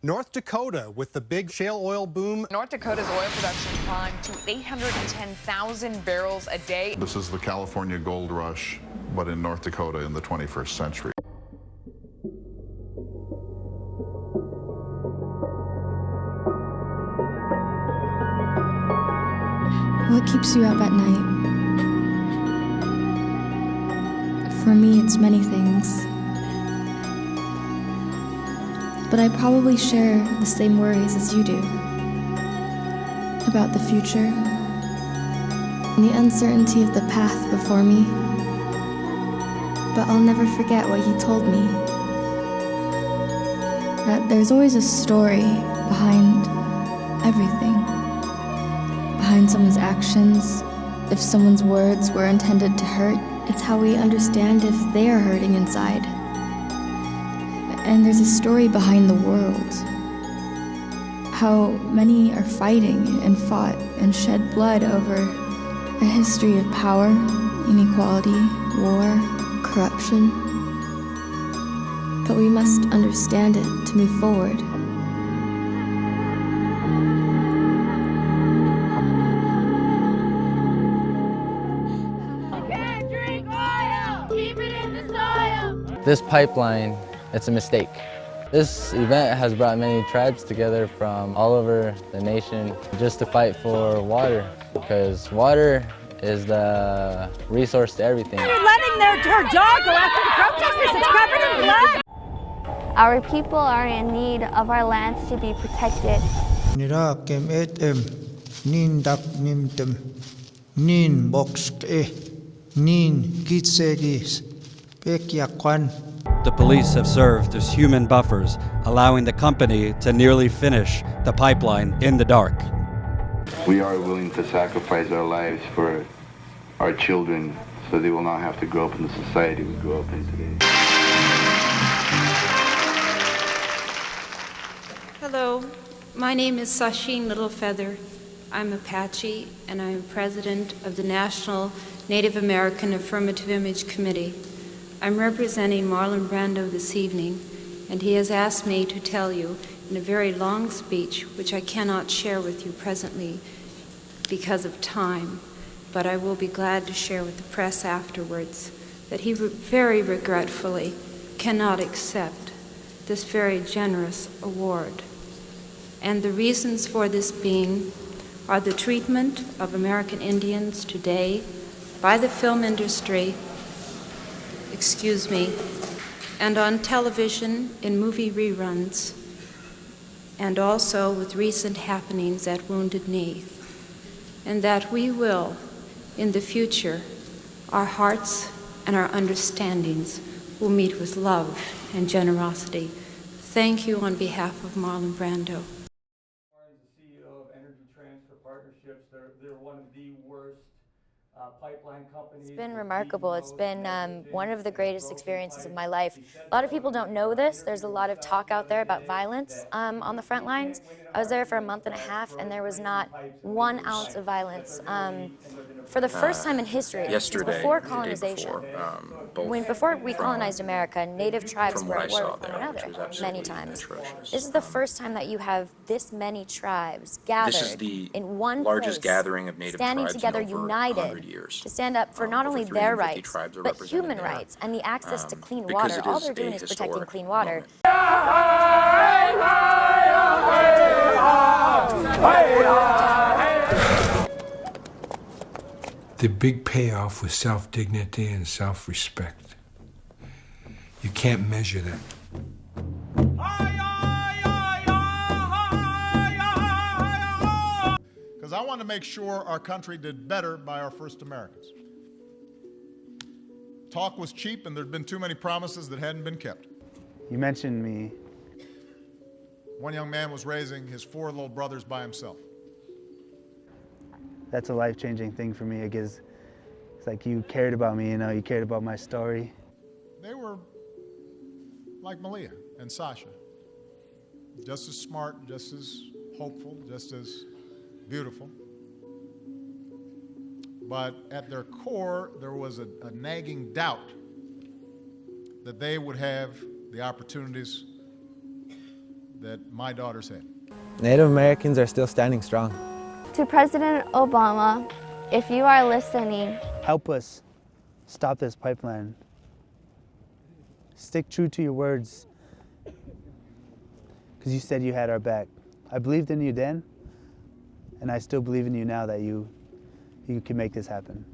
North Dakota, with the big shale oil boom. North Dakota's oil production climbed to 810,000 barrels a day. This is the California gold rush, but in North Dakota in the 21st century. What keeps you up at night? For me, it's many things. But I probably share the same worries as you do. About the future, and the uncertainty of the path before me. But I'll never forget what he told me. That there's always a story behind everything. Behind someone's actions, if someone's words were intended to hurt, it's how we understand if they are hurting inside. And there's a story behind the world. How many are fighting and fought and shed blood over a history of power, inequality, war, corruption. But we must understand it to move forward. This pipeline, it's a mistake. This event has brought many tribes together from all over the nation just to fight for water, because water is the resource to everything. You're letting her dog go after the protesters. It's covered in blood. Our people are in need of our lands to be protected. The police have served as human buffers, allowing the company to nearly finish the pipeline in the dark. We are willing to sacrifice our lives for our children so they will not have to grow up in the society we grew up in today. Hello, my name is Sasheen Littlefeather. I'm Apache, and I'm president of the National Native American Affirmative Image Committee. I'm representing Marlon Brando this evening, and he has asked me to tell you in a very long speech, which I cannot share with you presently because of time, but I will be glad to share with the press afterwards, that he very regretfully cannot accept this very generous award. And the reasons for this being are the treatment of American Indians today by the film industry, and on television in movie reruns, and also with recent happenings at Wounded Knee. And that we will, in the future, our hearts and our understandings will meet with love and generosity. Thank you on behalf of Marlon Brando. They're one of the worst pipeline companies. It's been remarkable. It's been one of the greatest experiences of my life. A lot of people don't know this. There's a lot of talk out there about violence on the front lines. I was there for a month and a half, and there was not 1 ounce of violence. For the first time in history, before colonization, before we colonized America, native tribes were at war with one another many times. This is the first time that you have this many tribes gathered in one largest place, gathering of native standing tribes together, in over united, 100 years. to stand up for not only their rights, but human there, rights and the access to clean because water. it All is they're doing a is protecting historic clean water. The big payoff was self-dignity and self-respect. You can't measure that. Because I want to make sure our country did better by our first Americans. Talk was cheap, and there'd been too many promises that hadn't been kept. You mentioned me. One young man was raising his 4 little brothers by himself. That's a life-changing thing for me, because it's like you cared about me, you cared about my story. They were like Malia and Sasha, just as smart, just as hopeful, just as beautiful. But at their core, there was a nagging doubt that they would have the opportunities that my daughters had. Native Americans are still standing strong. To President Obama, if you are listening, help us stop this pipeline. Stick true to your words, because you said you had our back. I believed in you then, and I still believe in you now that you can make this happen.